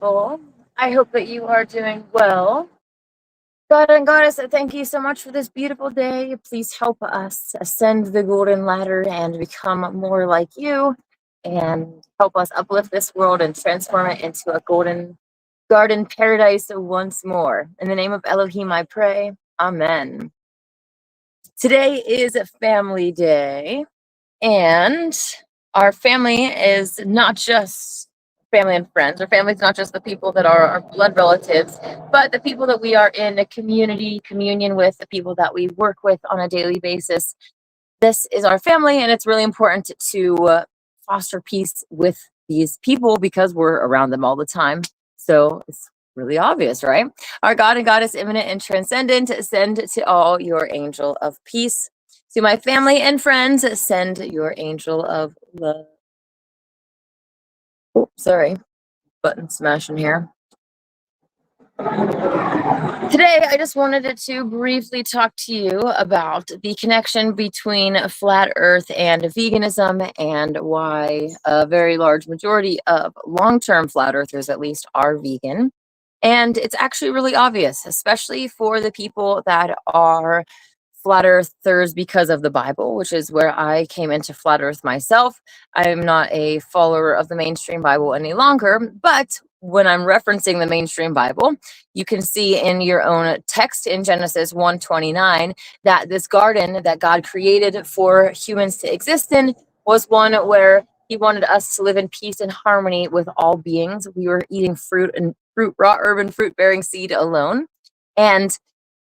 Well, I hope that you are doing well. God and Goddess, thank you so much for this beautiful day. Please help us ascend the golden ladder and become more like you, and help us uplift this world and transform it into a golden garden paradise once more. In the name of Elohim, I pray. Amen. Today is Family Day. And our family is not just family and friends. Our family is not just the people that are our blood relatives, but the people that we are in a community communion with, the people that we work with on a daily basis. This is our family, and it's really important to foster peace with these people because we're around them all the time. So it's really obvious, right? Our God and Goddess, immanent and transcendent, send to all your angel of peace. To my family and friends, send your angel of love. Oh, sorry, button smashing here. Today, I just wanted to briefly talk to you about the connection between flat earth and veganism, and why a very large majority of long-term flat earthers, at least, are vegan. And it's actually really obvious, especially for the people that are flat earthers because of the Bible, which is where I came into flat earth myself. I'm not a follower of the mainstream Bible any longer, but when I'm referencing the mainstream Bible, you can see in your own text in Genesis 1:29 that this garden that God created for humans to exist in was one where he wanted us to live in peace and harmony with all beings. We were eating fruit, raw herb and fruit bearing seed alone. And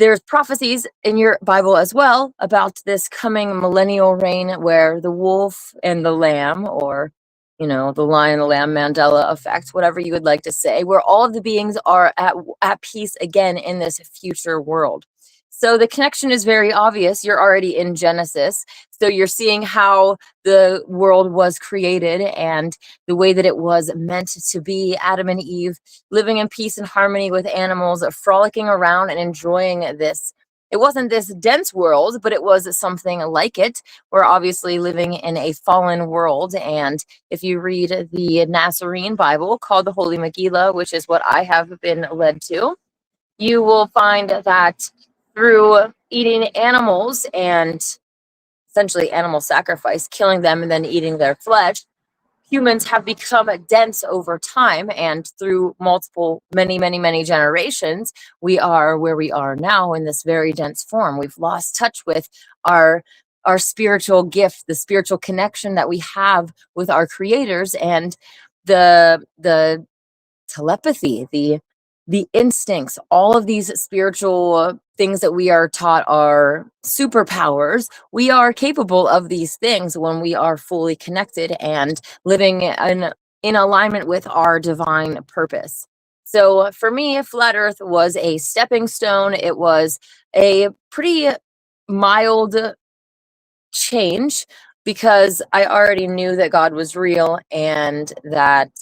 there's prophecies in your Bible as well about this coming millennial reign where the wolf and the lamb, or the lion, the lamb, Mandela effect, whatever you would like to say, where all of the beings are at peace again in this future world. So the connection is very obvious. You're already in Genesis. So you're seeing how the world was created and the way that it was meant to be. Adam and Eve living in peace and harmony with animals, frolicking around and enjoying this. It wasn't this dense world, but it was something like it. We're obviously living in a fallen world. And if you read the Nazarene Bible, called the Holy Megillah, which is what I have been led to, you will find that through eating animals and essentially animal sacrifice, killing them and then eating their flesh, humans have become dense over time, and through multiple, many generations, we are where we are now in this very dense form. We've lost touch with our spiritual gift, the spiritual connection that we have with our creators, and the telepathy, the instincts, all of these spiritual things that we are taught are superpowers. We are capable of these things when we are fully connected and living in alignment with our divine purpose. So for me, flat earth was a stepping stone. It was a pretty mild change because I already knew that God was real, and that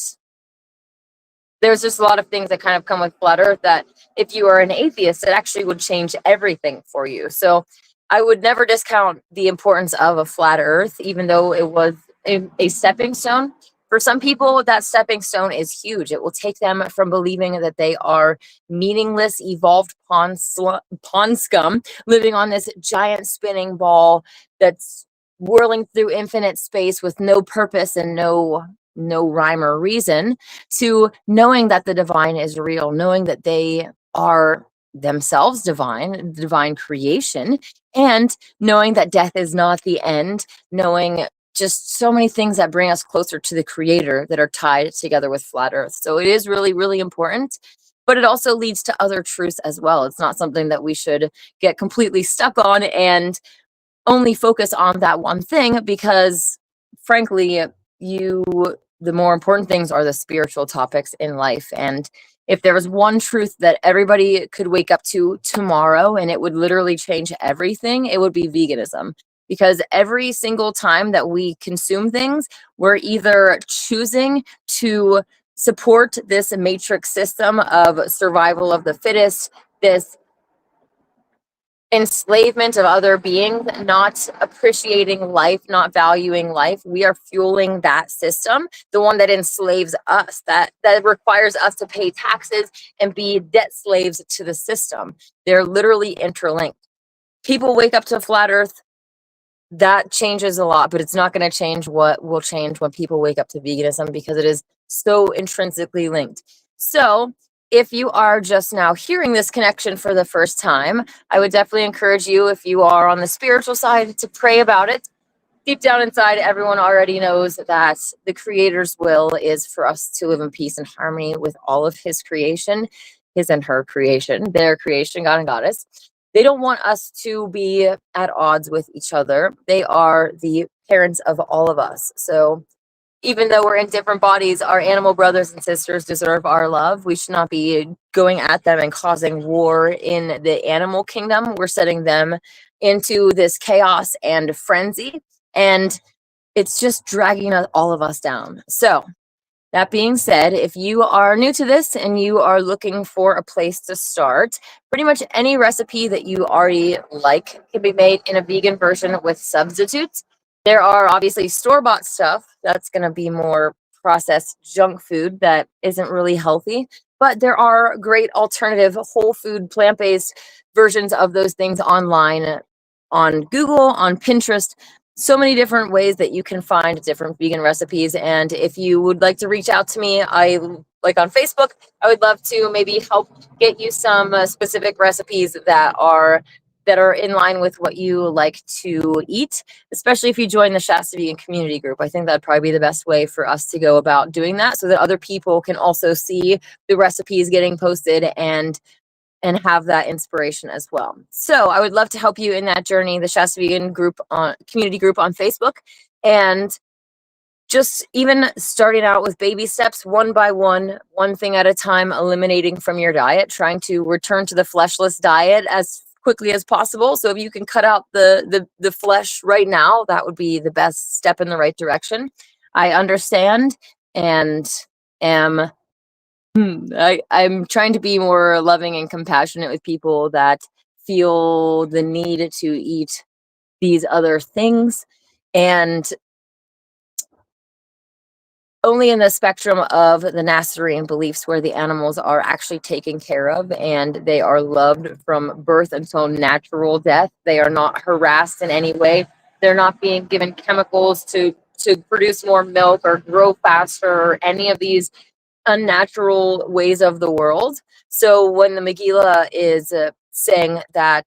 there's just a lot of things that kind of come with flat earth that if you are an atheist, it actually would change everything for you. So I would never discount the importance of a flat earth, even though it was a stepping stone. For some people, that stepping stone is huge. It will take them from believing that they are meaningless, evolved pond scum living on this giant spinning ball that's whirling through infinite space with no purpose and no rhyme or reason, to knowing that the divine is real, knowing that they are themselves divine creation, and knowing that death is not the end, knowing just so many things that bring us closer to the creator that are tied together with flat earth. So it is really, really important, but it also leads to other truths as well. It's not something that we should get completely stuck on and only focus on that one thing, because frankly, you the more important things are the spiritual topics in life. And if there was one truth that everybody could wake up to tomorrow and it would literally change everything, it would be veganism. Because every single time that we consume things, we're either choosing to support this matrix system of survival of the fittest, this enslavement of other beings, not appreciating life, not valuing life. We are fueling that system, the one that enslaves us, that requires us to pay taxes and be debt slaves to the system. They're literally interlinked. People wake up to flat earth, that changes a lot, but it's not going to change what will change when people wake up to veganism, because it is so intrinsically linked. So if you are just now hearing this connection for the first time, I would definitely encourage you, if you are on the spiritual side, to pray about it. Deep down inside, everyone already knows that the Creator's will is for us to live in peace and harmony with all of His creation, His and her creation, their creation, God and Goddess. They don't want us to be at odds with each other. They are the parents of all of us. So even though we're in different bodies, our animal brothers and sisters deserve our love. We should not be going at them and causing war in the animal kingdom. We're setting them into this chaos and frenzy, and it's just dragging all of us down. So that being said, if you are new to this and you are looking for a place to start, pretty much any recipe that you already like can be made in a vegan version with substitutes. There are obviously store-bought stuff that's going to be more processed junk food that isn't really healthy, but there are great alternative whole food plant-based versions of those things online, on Google, on Pinterest. So many different ways that you can find different vegan recipes. And if you would like to reach out to me, I like on Facebook, I would love to maybe help get you some specific recipes that are in line with what you like to eat, especially if you join the Shasta Vegan community group. I think that'd probably be the best way for us to go about doing that, so that other people can also see the recipes getting posted and have that inspiration as well. So I would love to help you in that journey, the Shasta Vegan group community group on Facebook, and just even starting out with baby steps, one by one thing at a time, eliminating from your diet, trying to return to the fleshless diet as quickly as possible. So if you can cut out the flesh right now, that would be the best step in the right direction. I understand and am I'm trying to be more loving and compassionate with people that feel the need to eat these other things, and only in the spectrum of the Nasserean beliefs, where the animals are actually taken care of and they are loved from birth until natural death. They are not harassed in any way. They're not being given chemicals to produce more milk or grow faster or any of these unnatural ways of the world. So when the Megillah is saying that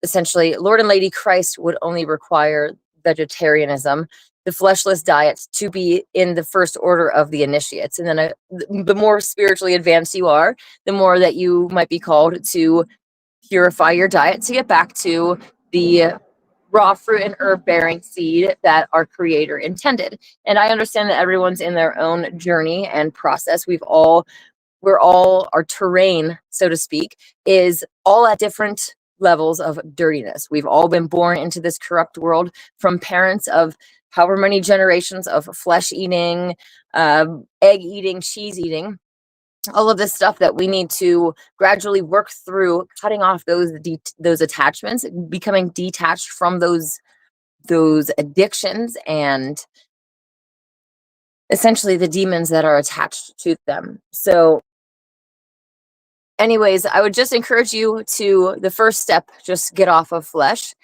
essentially Lord and Lady Christ would only require vegetarianism, the fleshless diet, to be in the first order of the initiates. And then the more spiritually advanced you are, the more that you might be called to purify your diet to get back to the raw fruit and herb bearing seed that our Creator intended. And I understand that everyone's in their own journey and process. We're all, our terrain, so to speak, is all at different levels of dirtiness. We've all been born into this corrupt world from parents of however many generations of flesh eating, egg eating, cheese eating, all of this stuff that we need to gradually work through, cutting off those attachments, becoming detached from those addictions and essentially the demons that are attached to them. So anyways, I would just encourage you to, the first step, just get off of flesh.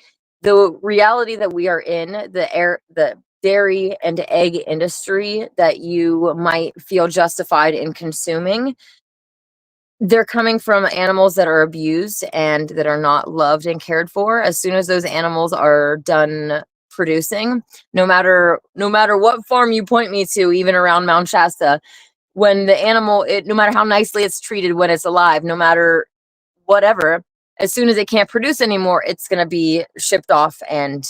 The reality that we are in, the dairy and egg industry that you might feel justified in consuming, they're coming from animals that are abused and that are not loved and cared for. As soon as those animals are done producing, no matter what farm you point me to, even around Mount Shasta, when the animal, no matter how nicely it's treated when it's alive, no matter whatever, as soon as it can't produce anymore, it's going to be shipped off and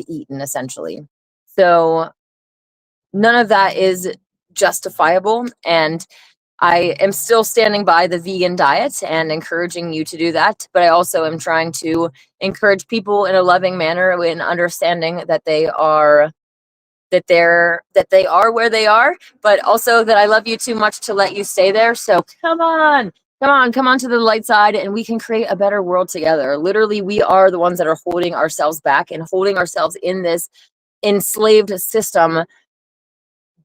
eaten, essentially. So none of that is justifiable, and I am still standing by the vegan diet and encouraging you to do that, but I also am trying to encourage people in a loving manner, in understanding that they are where they are, but also that I love you too much to let you stay there. So come on, Come on to the light side, and we can create a better world together. Literally, we are the ones that are holding ourselves back and holding ourselves in this enslaved system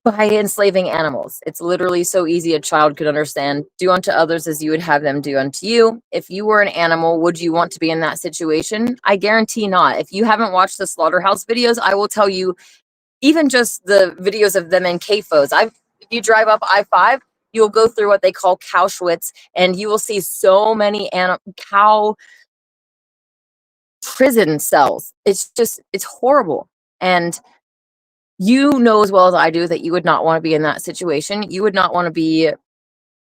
by enslaving animals. It's literally so easy a child could understand. Do unto others as you would have them do unto you. If you were an animal, would you want to be in that situation? I guarantee not. If you haven't watched the slaughterhouse videos, I will tell you, even just the videos of them in CAFOs. If you drive up I-5, you'll go through what they call Cowschwitz, and you will see so many cow prison cells. It's horrible. And you know as well as I do that you would not want to be in that situation. You would not want to be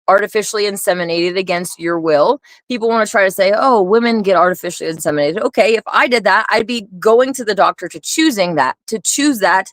artificially inseminated against your will. People want to try to say, oh, women get artificially inseminated. Okay, if I did that, I'd be going to the doctor to choose that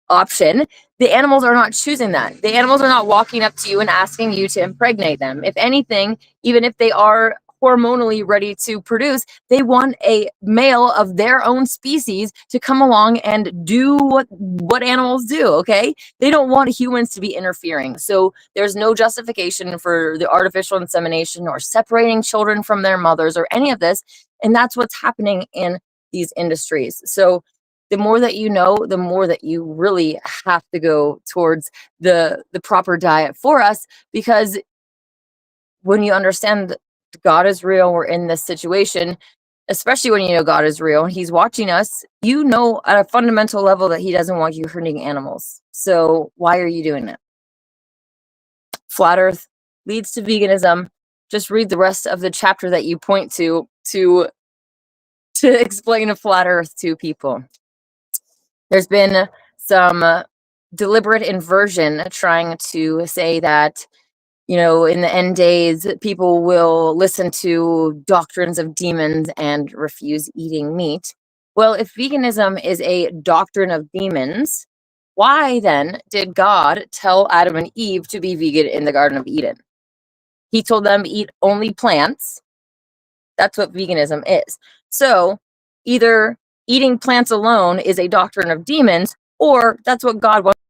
option. The animals are not choosing that. The animals are not walking up to you and asking you to impregnate them. If anything, even if they are hormonally ready to produce, they want a male of their own species to come along and do what animals do, okay? They don't want humans to be interfering. So there's no justification for the artificial insemination or separating children from their mothers or any of this. And that's what's happening in these industries. So the more that you know, the more that you really have to go towards the proper diet for us, because when you understand that God is real, we're in this situation, especially when you know God is real and he's watching us, you know at a fundamental level that he doesn't want you hurting animals. So why are you doing it? Flat Earth leads to veganism. Just read the rest of the chapter that you point to explain a flat Earth to people. There's been some deliberate inversion trying to say that, you know, in the end days, people will listen to doctrines of demons and refuse eating meat. Well, if veganism is a doctrine of demons, why then did God tell Adam and Eve to be vegan in the Garden of Eden? He told them to eat only plants. That's what veganism is. So either eating plants alone is a doctrine of demons, or that's what God wants.